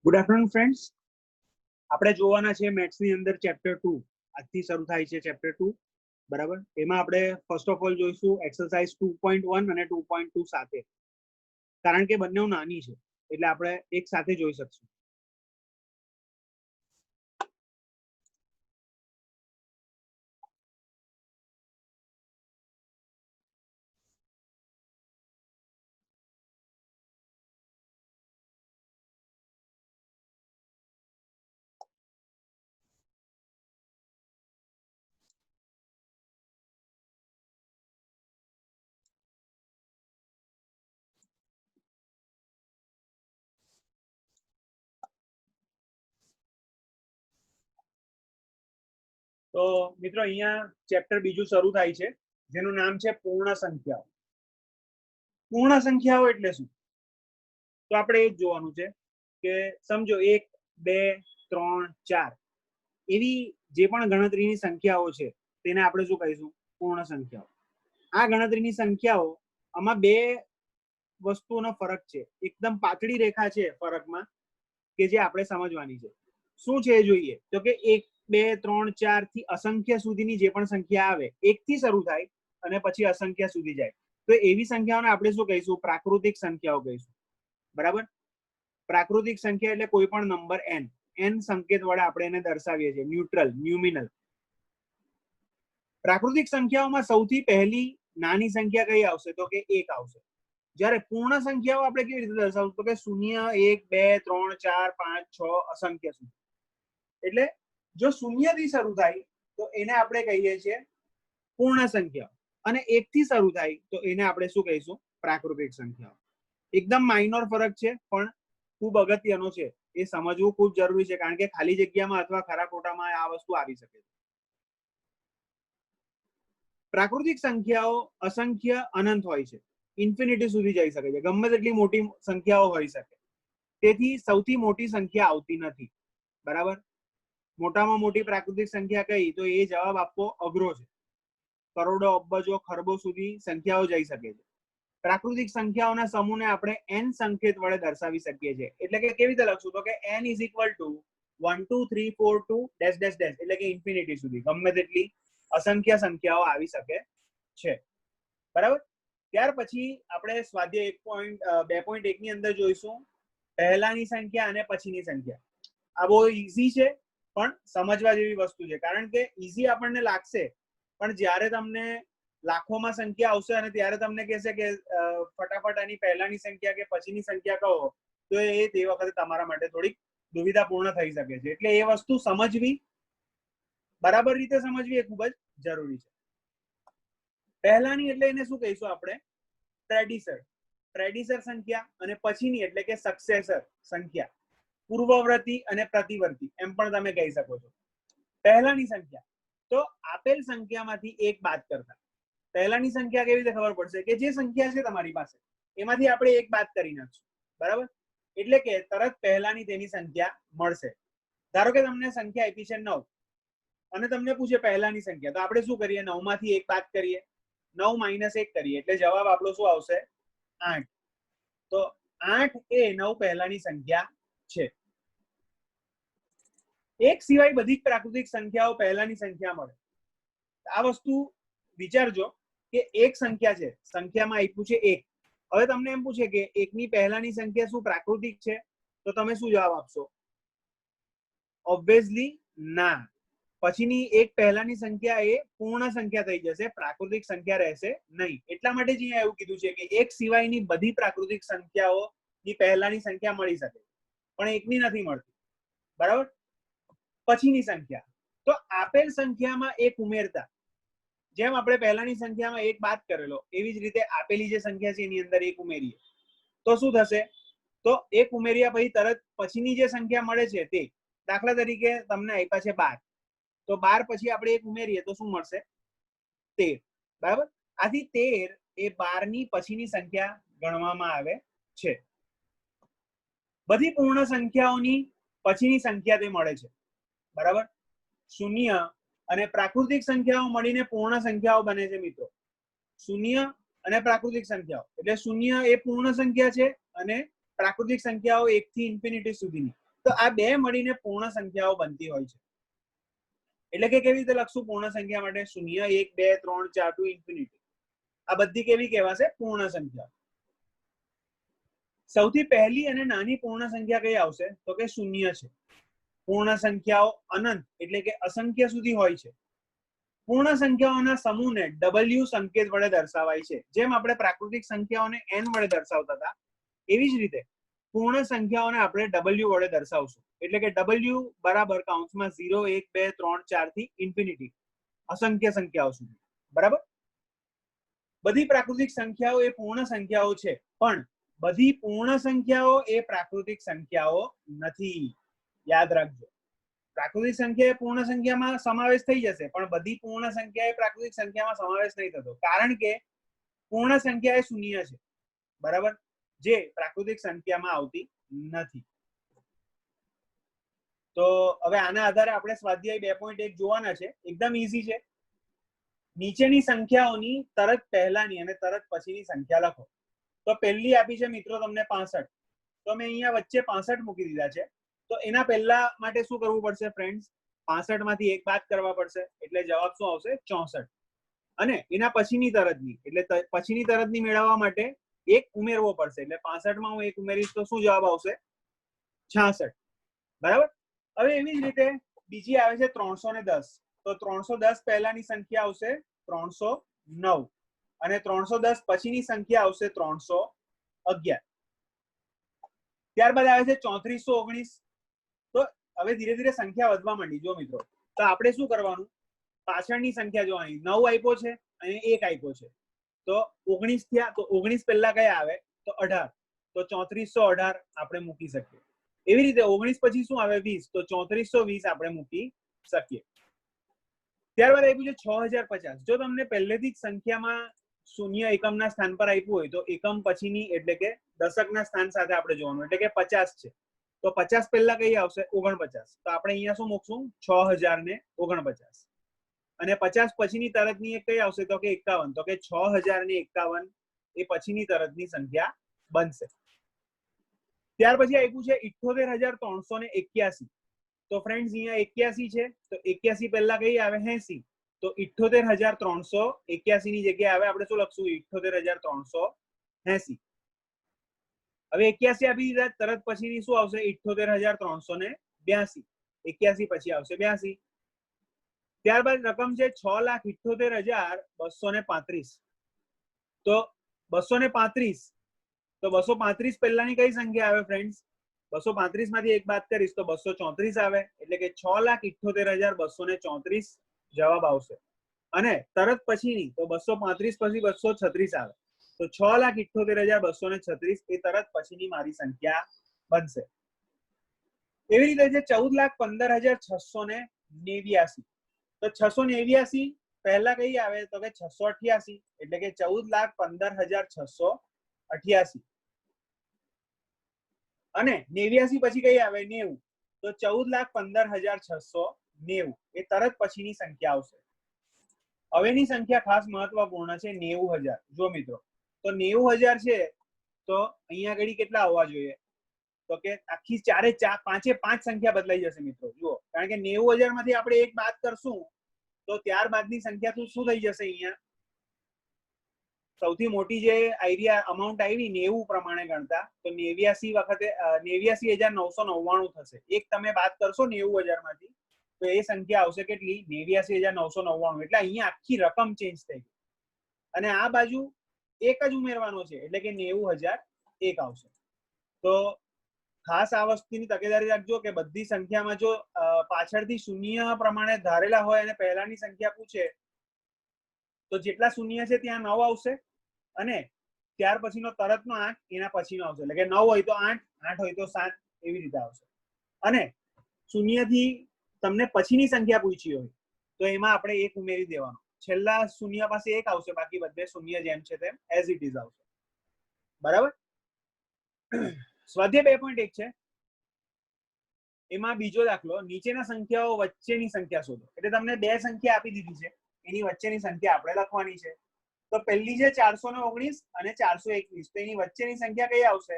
Good afternoon friends. આપણે જોવાના છે મેથ્સ ની અંદર ચેપ્ટર 2. આજથી શરૂ થાય છે ચેપ્ટર 2, બરાબર. એમાં આપણે ફર્સ્ટ ઓફ ઓલ જોઈશું એક્સરસાઇઝ 2.1 અને 2.2 સાથે, કારણ કે બંને નાની છે એટલે આપણે એક સાથે જોઈ શકશું. તો મિત્રો અહીંયા ચેપ્ટર બીજું શરૂ થાય છે, જેનું નામ છે પૂર્ણ સંખ્યાઓ. પૂર્ણ સંખ્યાઓ એટલે શું? તો આપણે એ જ જોવાનું છે કે સમજો 1, 2, 3, 4 એવી જે પણ ગણતરીની સંખ્યાઓ છે તેને આપણે શું કહીશું? પૂર્ણ સંખ્યાઓ. આ ગણતરીની સંખ્યાઓ, આમાં બે વસ્તુઓનો ફરક છે. એકદમ પાતળી રેખા છે ફરકમાં કે જે આપણે સમજવાની છે. શું છે એ જોઈએ તો કે 1, 2, 3, 4 થી અસંખ્ય સુધીની જે પણ સંખ્યા આવે, 1 થી શરૂ થાય અને પછી અસંખ્ય સુધી જાય, તો એવી સંખ્યાઓને આપણે શું કહીશું? પ્રાકૃતિક સંખ્યાઓ કહીશું, બરાબર. પ્રાકૃતિક સંખ્યા એટલે કોઈ પણ નંબર n સંકેત વડે આપણે એને દર્શાવીએ છીએ, ન્યુટ્રલ, ન્યુમિનલ. પ્રાકૃતિક સંખ્યાઓમાં સૌથી પહેલી નાની સંખ્યા કઈ આવશે? તો કે 1 આવશે. જ્યારે પૂર્ણ સંખ્યાઓ આપણે કેવી રીતે દર્શાવશું? તો કે 0, 1, 2, 3, 4, 5, 6 અસંખ્ય સુધી. એટલે જો 0 થી શરૂ થાય તો એને આપણે કહીએ છીએ પૂર્ણ સંખ્યા, અને 1 થી શરૂ થાય તો એને આપણે શું કહીશું? પ્રાકૃતિક સંખ્યાઓ. એકદમ માઇનોર ફરક છે, પણ ખૂબ અગત્યનો છે. એ સમજવું ખૂબ જરૂરી છે, કારણ કે ખાલી જગ્યામાં અથવા ખરા ખોટામાં આ વસ્તુ આવી શકે છે. પ્રાકૃતિક સંખ્યાઓ અસંખ્ય અનંત હોય છે, ઇન્ફિનિટી સુધી જઈ શકે છે. ગમે તેટલી મોટી સંખ્યાઓ હોઈ શકે, તેથી સૌથી મોટી સંખ્યા આવતી નથી, બરાબર. મોટામાં મોટી પ્રાકૃતિક સંખ્યા કઈ? તો એ જવાબ આપવો અઘરો છે. કરોડો, અબજો, ખરબો સુધી સંખ્યાઓ જઈ શકે છે. પ્રાકૃતિક સંખ્યાઓના સમૂહને આપણે n સંકેત વડે દર્શાવી શકીએ છીએ. એટલે કે કેવી રીતે લખશું? તો કે n = 1 2 3 4 2 ડેશ ડેશ ડેશ, એટલે કે ઇન્ફિનિટી સુધી ગમે તેટલી અસંખ્ય સંખ્યાઓ આવી શકે છે, બરાબર. ત્યાર પછી આપણે સ્વાધ્યાય 2.1 ની અંદર જોઈશું પહેલાની સંખ્યા અને પછીની સંખ્યા. આ બહુ ઈઝી છે, પણ સમજવા જેવી વસ્તુ છે. કારણ કે ઈઝી આપણને લાગશે, પણ જ્યારે તમને લાખોમાં સંખ્યા આવશે અને ત્યારે તમને કહેશે કે ફટાફટ આની પહેલાની સંખ્યા કે પછીની સંખ્યા કહો, તો એ તે વખતે તમારા માટે થોડીક દુવિધાપૂર્ણ થઈ શકે છે. એટલે એ વસ્તુ સમજવી, બરાબર રીતે સમજવી એ ખૂબ જ જરૂરી છે. પહેલાની એટલે એને શું કહીશું આપણે? પ્રેડિસર. પ્રેડિસર સંખ્યા. અને પછીની એટલે કે સક્સેસર સંખ્યા, પૂર્વવર્તી અને પ્રતિવર્તી એમ પણ તમે કહી શકો છો. પહેલાની સંખ્યા તો આપેલ સંખ્યામાંથી એક બાદ કરતા. પહેલાની સંખ્યા કેવી રીતે ખબર પડશે? કે જે સંખ્યા છે તમારી પાસે એમાંથી આપણે એક બાદ કરી નાખશું, બરાબર. એટલે કે તરત પહેલાની તેની સંખ્યા મળશે. ધારો કે તમને સંખ્યા આપી છે 9 અને તમને પૂછે પહેલાની સંખ્યા, તો આપણે શું કરીએ? 9 માંથી એક બાદ કરીએ, 9 - 1 કરીએ, એટલે જવાબ આપણો શું આવશે? 8. તો 8 એ 9 પહેલાની સંખ્યા છે. એક સિવાય બધી જ પ્રાકૃતિક સંખ્યાઓ પહેલાની સંખ્યા મળે. આ વસ્તુ વિચારજો કે એક સંખ્યા છે, સંખ્યામાં આપ્યું છે 1. હવે તમને એમ પૂછે કે 1 ની પહેલાની સંખ્યા શું પ્રાકૃતિક છે? તો તમે શું જવાબ આપશો? ઓબ્વિયસલી ના. પછીની એક પહેલાની સંખ્યા એ પૂર્ણ સંખ્યા થઈ જશે, પ્રાકૃતિક સંખ્યા રહેશે નહીં. એટલા માટે જ અહીંયા એવું કીધું છે કે એક સિવાયની બધી પ્રાકૃતિક સંખ્યાઓની પહેલાની સંખ્યા મળી શકે, પણ એકની નથી મળતી, બરાબર. પછીની સંખ્યા તો આપેલ સંખ્યામાં એક ઉમેરતા, જેમ આપણે પહેલાની સંખ્યામાં એક બાદ કરેલો, એવી જ રીતે આપેલી જે સંખ્યા છે એની અંદર એક ઉમેરીએ તો શું થશે? તો એક ઉમેર્યા પછી તરત પછીની જે સંખ્યા મળે છે તે, દાખલા તરીકે તમને આપ્યા છે 12, તો 12 પછી આપણે એક ઉમેરીએ તો શું મળશે? 13, બરાબર. આથી 13 એ 12 ની પછીની સંખ્યા ગણવામાં આવે છે. બધી પૂર્ણ સંખ્યાઓની પછીની સંખ્યા તે મળે છે, બરાબર. 0 અને પ્રાકૃતિક સંખ્યાઓ મળીને પૂર્ણ સંખ્યાઓ બને છે મિત્રો. 0 અને પ્રાકૃતિક સંખ્યાઓ એટલે 0 એ પૂર્ણ સંખ્યા છે અને પ્રાકૃતિક સંખ્યાઓ 1 થી ઇન્ફિનિટી સુધીની. તો આ બે મળીને પૂર્ણ સંખ્યાઓ બનતી હોય છે. એટલે કે કેવી રીતે લખશું પૂર્ણ સંખ્યા માટે? 0 1 2 3 4 ટુ ઇન્ફિનિટી. આ બધી કેવી કહેવાશે? પૂર્ણ સંખ્યા. સૌથી પહેલી અને નાની પૂર્ણ સંખ્યા કઈ આવશે? તો કે 0 છે. પૂર્ણ સંખ્યાઓ અનંત એટલે કે અસંખ્ય સુધી હોય છે. પૂર્ણ સંખ્યાઓના સમૂહને W સંકેત વડે દર્શાવાય છે. જેમ આપણે પ્રાકૃતિક સંખ્યાઓને n વડે દર્શાવતા હતા એવી જ રીતે પૂર્ણ સંખ્યાઓને આપણે W વડે દર્શાવશું. એટલે કે W બરાબર કૌંસમાં 0 1 2 3 4 થી ઇન્ફિનિટી અસંખ્ય સંખ્યાઓ સુધી. બરાબર? બધી પ્રાકૃતિક સંખ્યાઓ એ પૂર્ણ સંખ્યાઓ છે, પણ બધી પૂર્ણ સંખ્યાઓ એ પ્રાકૃતિક સંખ્યાઓ નથી. યાદ રાખજો. પ્રાકૃતિક સંખ્યા એ પૂર્ણ સંખ્યામાં સમાવેશ થઈ જશે, પણ બધી પૂર્ણ સંખ્યા એ પ્રાકૃતિક સંખ્યામાં સમાવેશ નહીં થતો, કારણ કે પૂર્ણ સંખ્યા એ 0 છે. બરાબર? જે પ્રાકૃતિક સંખ્યામાં આવતી નથી. તો હવે આના આધારે આપણે સ્વાધ્યાય 2.1 જોવાના છે. એકદમ ઈઝી છે. નીચેની સંખ્યાઓની તરત પહેલાની અને તરત પછીની સંખ્યા લખો. તો પહેલી આપી છે મિત્રો તમને 65. તો મેં અહીંયા વચ્ચે 65 મૂકી દીધા છે. તો એના પહેલા માટે શું કરવું પડશે ફ્રેન્ડ્સ? 65 માંથી 1 બાદ કરવા પડશે, એટલે જવાબ શું આવશે? 64. અને એના પછીની તરતની એટલે પછીની તરતની મેળવવા માટે 1 ઉમેરવો પડશે, એટલે 65 માં હું 1 ઉમેરીશ તો શું જવાબ આવશે? 66. બરાબર? હવે એવી જ રીતે બીજી આવે છે 310. તો 310 પહેલાની સંખ્યા આવશે 309 અને 310 પછીની સંખ્યા આવશે 311. ત્યારબાદ આવે છે 3419. તો હવે ધીરે ધીરે સંખ્યા વધવા માંડી. જો મિત્રો, તો આપણે શું કરવાનું? પાછળની સંખ્યા જો અહીં 9 આપ્યો છે અને 1 આપ્યો છે, તો 19 થયા. તો 19 પહેલા કયા આવે? તો 18. તો 3418 આપણે મૂકી શકીએ. એવી રીતે 19 પછી શું આવે? 20. તો 3420 આપણે મૂકી શકીએ. ત્યારબાદ આપ્યું છે 6050. જો તમને પહેલેથી જ સંખ્યામાં શૂન્ય એકમના સ્થાન પર આપ્યું હોય તો એકમ પછીની એટલે કે દશકના સ્થાન સાથે આપણે જોવાનું. એટલે કે 50 છે તો 50 પહેલા કઈ આવશે? 49. તો આપણે અહીંયા શું મૂકશું? 6049. અને 50 પછીની તરતની એક કઈ આવશે? તો કે 51. તો કે 6051 એ પછીની તરતની સંખ્યા બનશે. ત્યાર પછી આપ્યું છે 78381. તો ફ્રેન્ડ્સ અહીંયા 81 છે, તો 81 પહેલા કઈ આવે? 80. તો 78381 ની જગ્યાએ આવે આપણે શું લખશું? 78380. હવે 81 આપી દીધા, તરત પછીની શું આવશે? 78382. 81 પછી આવશે 82. ત્યારબાદ રકમ છે 6,78,235. તો 235. તો 235 પહેલાની કઈ સંખ્યા આવે ફ્રેન્ડ્સ? 235 માંથી 1 બાદ કરીશ તો 234 આવે, એટલે કે 6,78,234 જવાબ આવશે. અને તરત પછીની તો 235 પછી 236 આવે, તો 6,78,236 એ તરત પછીની મારી સંખ્યા બનશે. એવી રીતે છે 14,15,689. તો 689 પહેલા કઈ આવે? તો કે 688, એટલે કે 14,15,688. અને 89 પછી કઈ આવે? 90. તો 14,15,690 એ તરત પછીની સંખ્યા આવશે. હવેની સંખ્યા ખાસ મહત્વપૂર્ણ છે 90,000. જો મિત્રો, તો 90,000 છે તો અહીંયા આગળ કેટલા આવવા જોઈએ? તો કે આખી પાંચે પાંચ સંખ્યા બદલાઈ જશે મિત્રો. જુઓ, કારણ કે 90,000 માંથી આપણે 1 બાદ કરશું તો ત્યારબાદની સંખ્યા શું થઈ જશે? અહીંયા સૌથી મોટી જે આઈડિયા અમાઉન્ટ આવી 90 પ્રમાણે ગણતા, તો 89 વખતે 89,999 થશે. એક તમે બાદ કરશો 90,000 માંથી તો એ સંખ્યા આવશે કેટલી? 89,999. એટલે અહીંયા આખી રકમ ચેન્જ થઈ ગઈ અને આ બાજુ 1 જ ઉમેરવાનો છે, એટલે કે 90,001 આવશે. તો ખાસ આ વસ્તુની તકેદારી રાખજો કે બધી સંખ્યામાં જો પાછળથી શૂન્ય પ્રમાણે ધારેલા હોય અને પહેલાની સંખ્યા પૂછે તો જેટલા શૂન્ય છે ત્યાં 9 આવશે અને ત્યાર પછીનો તરતનો 8 એના પછીનો આવશે. એટલે કે 9 હોય તો 8, 8 હોય તો 7, એવી રીતે આવશે. અને શૂન્યથી તમને પછીની સંખ્યા પૂછી હોય તો એમાં આપણે 1 ઉમેરી દેવાનો. છેલ્લા શૂન્ય પાસે 1 આવશે, બાકી બધે શૂન્ય જેમ છે તેમ એઝ ઇટ ઇઝ આવશે. બરાબર? સ્વાધ્યાય 2.1 છે. એમાં બીજો દાખલો, નીચેના સંખ્યાઓ વચ્ચેની સંખ્યા શોધો. એટલે તમને 2 સંખ્યા આપી દીધી છે, એની વચ્ચેની સંખ્યા આપણે લખવાની છે. તો પહેલી છે 419 અને 421. તો એની વચ્ચેની સંખ્યા કઈ આવશે?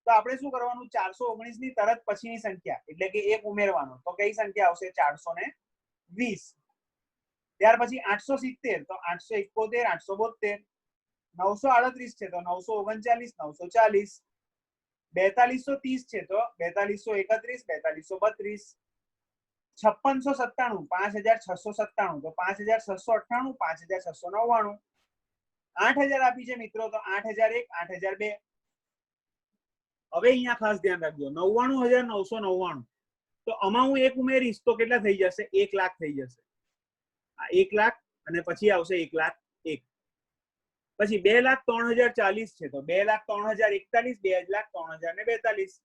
તો આપણે શું કરવાનું 419 ની તરત પછીની સંખ્યા એટલે કે 1 ઉમેરવાનો તો કઈ સંખ્યા આવશે 420 ત્યાર પછી 870 તો 871 872 938 છે તો 939 940 4230 છે તો 4231 4232 5697 5697 તો 5698 5699 8000 આપી છે મિત્રો તો 8001 8002 હવે અહીંયા ખાસ ધ્યાન રાખજો 99999 તો આમાં હું એક ઉમેરીશ તો કેટલા થઈ જશે 1 લાખ થઈ જશે આ 1 લાખ અને પછી આવશે 1 લાખ 1 પછી 2,03,040 છે તો 2,03,041 2,03,042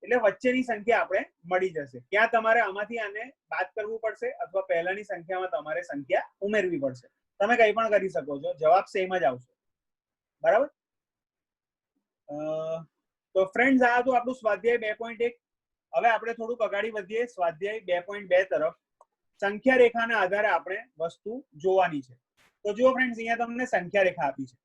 એટલે વચ્ચેની સંખ્યા આપણે મળી જશે ક્યાં તમારે આમાંથી આને બાદ કરવું પડશે અથવા પહેલાની સંખ્યામાં તમારે સંખ્યા ઉમેરવી પડશે તમે કંઈ પણ કરી શકો છો જવાબ સેમ જ આવશે બરાબર તો ફ્રેન્ડ્સ આ તો આપણું સ્વાધ્યાય 2.1 હવે આપણે થોડુંક આગળ વધીએ સ્વાધ્યાય 2.2 તરફ સંખ્યા રેખાના આધારે આપણે વસ્તુ જોવાની છે તો જુઓ ફ્રેન્ડ્સ અહીંયા તમને સંખ્યા રેખા આપી છે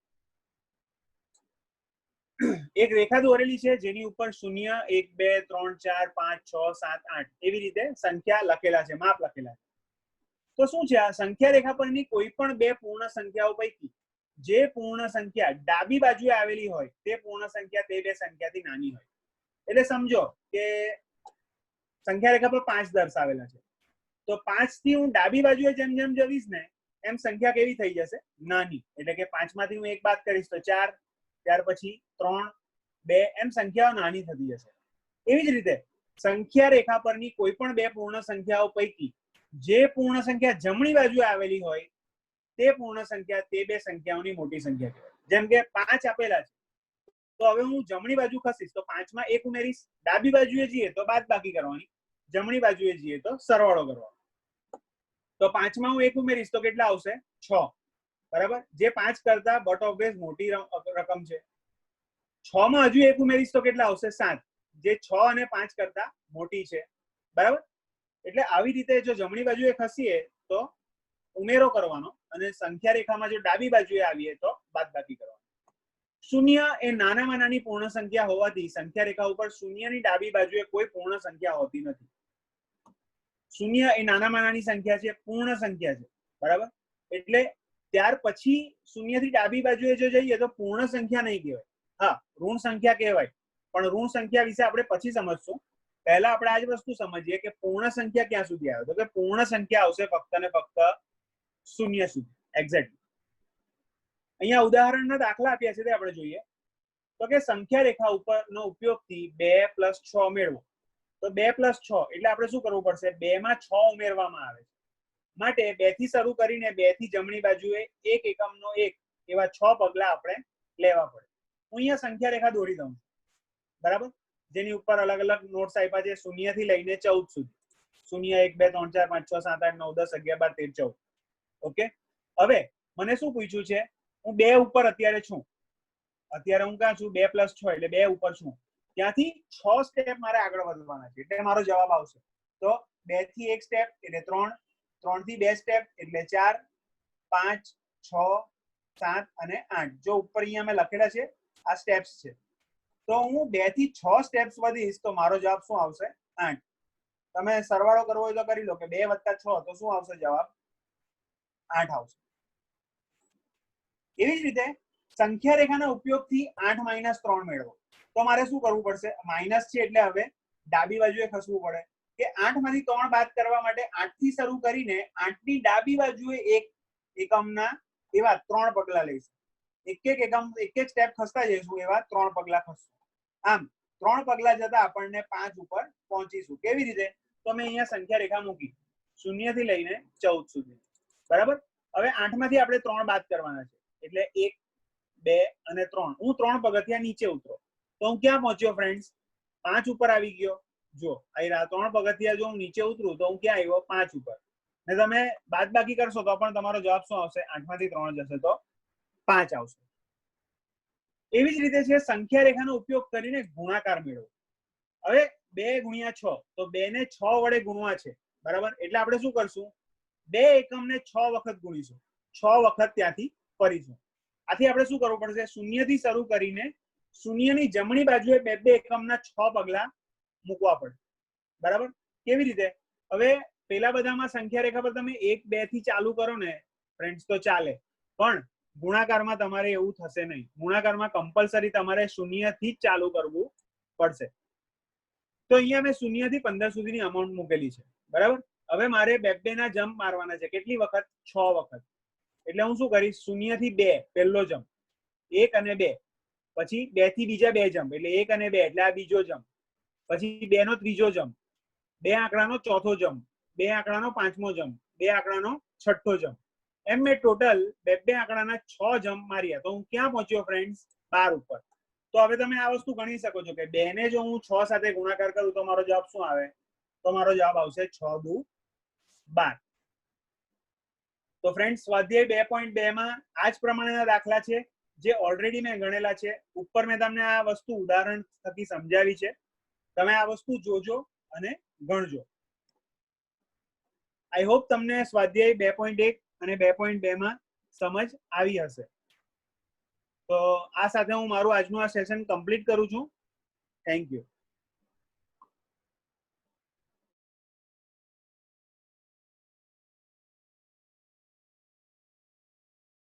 એક રેખા દોરેલી છે જેની ઉપર 0 1 2 3 4 5 6 7 8 એવી રીતે સંખ્યા લખેલા છે માપ લખેલા છે તો શું છે આ સંખ્યા રેખા પરની કોઈ પણ બે પૂર્ણ સંખ્યાઓ પૈકી જે પૂર્ણ સંખ્યા ડાબી બાજુએ આવેલી હોય તે પૂર્ણ સંખ્યા તે બે સંખ્યાથી નાની હોય એટલે સમજો કે સંખ્યા રેખા પર 5 દર્શાવેલા છે તો 5 થી હું ડાબી બાજુએ જેમ જેમ જઈશ ને એમ સંખ્યા કેવી થઈ જશે નાની એટલે કે 5 માંથી હું 1 બાદ કરીશ તો 4 ત્યાર પછી 3 2 એમ સંખ્યાઓ નાની થતી જશે એવી જ રીતે સંખ્યા રેખા પરની કોઈ પણ બે પૂર્ણ સંખ્યાઓ પૈકી જે પૂર્ણ સંખ્યા જમણી બાજુએ આવેલી હોય તે પૂર્ણ સંખ્યા તે બે સંખ્યાઓની મોટી સંખ્યા કહેવાય જેમ કે 5 આપેલા છે તો હવે હું જમણી બાજુ ખસીશ તો 5 માં 1 ઉમેરીશ ડાબી બાજુએ જઈએ તો બાદબાકી કરવાની જમણી બાજુએ જઈએ તો સરવાળો કરવાનો તો 5 માં હું 1 ઉમેરીશ તો કેટલા આવશે 6 બરાબર જે 5 કરતા બટ ઓબ્વિયસ મોટી રકમ છે 6 માં હજુ 1 ઉમેરીશ તો કેટલા આવશે 7 જે 6 અને 5 કરતા મોટી છે બરાબર એટલે આવી રીતે જો જમણી બાજુએ ખસીએ તો ઉમેરો કરવાનો અને સંખ્યા રેખામાં જો ડાબી બાજુએ આવીએ તો બાદબાકી કરવાનો શૂન્ય એ નાનામાં નાની પૂર્ણ સંખ્યા હોવાથી સંખ્યા રેખા ઉપર શૂન્યની ડાબી બાજુએ કોઈ પૂર્ણ સંખ્યા હોતી નથી શૂન્ય એ નાનામાં નાની સંખ્યા છે પૂર્ણ સંખ્યા છે બરાબર એટલે ત્યાર પછી શૂન્યથી ડાબી બાજુએ જો જઈએ તો પૂર્ણ સંખ્યા નહીં કહેવાય હા ઋણ સંખ્યા કહેવાય પણ ઋણ સંખ્યા વિશે આપણે પછી સમજશું પહેલા આપણે આ જ વસ્તુ સમજીએ કે પૂર્ણ સંખ્યા ક્યાં સુધી આવે તો કે પૂર્ણ સંખ્યા આવશે ફક્ત ને ફક્ત શૂન્ય સુધી એક્ઝેક્ટલી અહીંયા ઉદાહરણના દાખલા આપ્યા છે તે આપણે જોઈએ તો કે સંખ્યા રેખા ઉપરનો ઉપયોગથી 2 + 6 મેળવો તો 2 + 6 એટલે આપણે શું કરવું પડશે 2 માં 6 ઉમેરવામાં આવે છે માટે 2 થી શરૂ કરીને 2 થી જમણી બાજુએ 1 એકમનો 1 એવા 6 પગલા આપણે લેવા પડે હું અહીંયા સંખ્યા રેખા દોરી દઉં બરાબર જેની ઉપર અલગ અલગ નોટ્સ આપ્યા છે 0 થી લઈને 14 સુધી 0 1 2 3 4 5 6 7 8 9 10 11 12 13 14 ઓકે હવે મને શું પૂછ્યું છે હું 2 ઉપર અત્યારે છું અત્યારે હું ક્યાં છું 2 + 6 એટલે 2 ઉપર છું ત્યાંથી 6 સ્ટેપ મારે આગળ વધવાના છે એટલે મારો જવાબ આવશે તો 2 થી 1 સ્ટેપ એટલે 3 3 થી 2 સ્ટેપ એટલે 4 5 6 7 અને 8 જો ઉપર અહીંયા મેં લખેલા છે આ સ્ટેપ્સ છે તો હું 2 થી 6 સ્ટેપ્સ વધીશ તો મારો જવાબ શું આવશે 8 તમે સરવાળો કરવો હોય તો કરી લો કે 2 + 6 તો શું આવશે જવાબ 8 આવશે એવી જ રીતે સંખ્યા રેખાના ઉપયોગથી 8 - 3 મેળવો તો મારે શું કરવું પડશે માઇનસ છે એટલે હવે ડાબી બાજુએ ખસવું પડે કે 8 માંથી 3 બાદ કરવા માટે 8 થી શરૂ કરીને 8 ની ડાબી બાજુએ એક એકમના એવા 3 પગલા લઈશું એક એક સ્ટેપ ખસતા જઈશું એવા 3 પગલા ખસશું આમ 3 પગલા જતા આપણને 5 ઉપર પહોંચીશું કેવી રીતે તો મેં અહીંયા સંખ્યા રેખા મૂકી 0 થી લઈને 14 સુધી બરાબર હવે 8 માંથી આપણે 3 બાદ કરવાના છે એટલે 1 2 અને 3 હું 3 પગથિયા નીચે ઉતરો તો હું ક્યાં પહોંચ્યો ફ્રેન્ડ્સ 5 ઉપર આવી ગયો જો આ 3 પગથિયા જો હું નીચે ઉતરું તો હું ક્યાં આવ્યો 5 ઉપર ને તમે બાદબાકી કરશો તો પણ તમારો જવાબ શું આવશે 8 માંથી 3 જશે તો 5 આવશે એવી જ રીતે છે સંખ્યા રેખાનો ઉપયોગ કરીને ગુણાકાર મેળવો હવે 2 × 6 તો 2 ને 6 વડે ગુણવા છે બરાબર એટલે આપણે શું કરશું 2 એકમને 6 વખત ગુણીશું 6 વખત ત્યાંથી ફરીશું આથી આપણે શું કરવું પડશે 0 થી શરૂ કરીને શૂન્યની જમણી બાજુએ બે બે એકમના 6 પગલા મૂકવા પડે. બરાબર? કેવી રીતે? હવે પેલા બધામાં સંખ્યા રેખા પર તમે 1 2 થી ચાલુ કરો ને ફ્રેન્ડ્સ તો ચાલે, પણ ગુણાકારમાં તમારે એવું થશે નહીં. ગુણાકારમાં કમ્પલસરી તમારે 0 થી જ ચાલુ કરવું પડશે. તો અહીંયા મેં 0 થી 15 સુધીની અમાઉન્ટ મૂકેલી છે. બરાબર? હવે મારે બે બે ના જમ્પ મારવાના છે. કેટલી વખત? 6 વખત. એટલે હું શું કરીશ? 0 થી 2 પહેલો જમ્પ, 1 અને 2, પછી 2 થી બીજા 2 જમ્પ એટલે 1 અને 2 એટલે આ બીજો જમ્પ, પછી 2 નો ત્રીજો જમ્પ, 2 આંકડાનો ચોથો જમ્પ, 2 આંકડાનો પાંચમો જમ્પ, 2 આંકડાનો છઠ્ઠો જમ્પ. એમ મેં ટોટલ બે આંકડાના 6 જમ્પ માર્યા. તો હું ક્યાં પહોંચ્યો ફ્રેન્ડ્સ? 12 ઉપર. તો હવે તમે આ વસ્તુ ગણી શકો છો કે 2 ને જો હું 6 સાથે ગુણાકાર કરું તો મારો જવાબ શું આવે? તો મારો જવાબ આવશે 6 દુ 12. તો ફ્રેન્ડ્સ સ્વાધ્યાય 2.2 માં આ જ પ્રમાણેના દાખલા છે જે ઓલરેડી મેં ગણેલા છે. ઉપર મેં તમને આ વસ્તુ ઉદાહરણ થકી સમજાવી છે. તમે આ વસ્તુ જોજો અને ગણજો. આઈ હોપ તમને સ્વાધ્યાય 2.1 અને 2.2 માં સમજ આવી હશે. તો આ સાથે હું મારું આજનું આ સેશન કમ્પ્લીટ કરું છું. Thank you.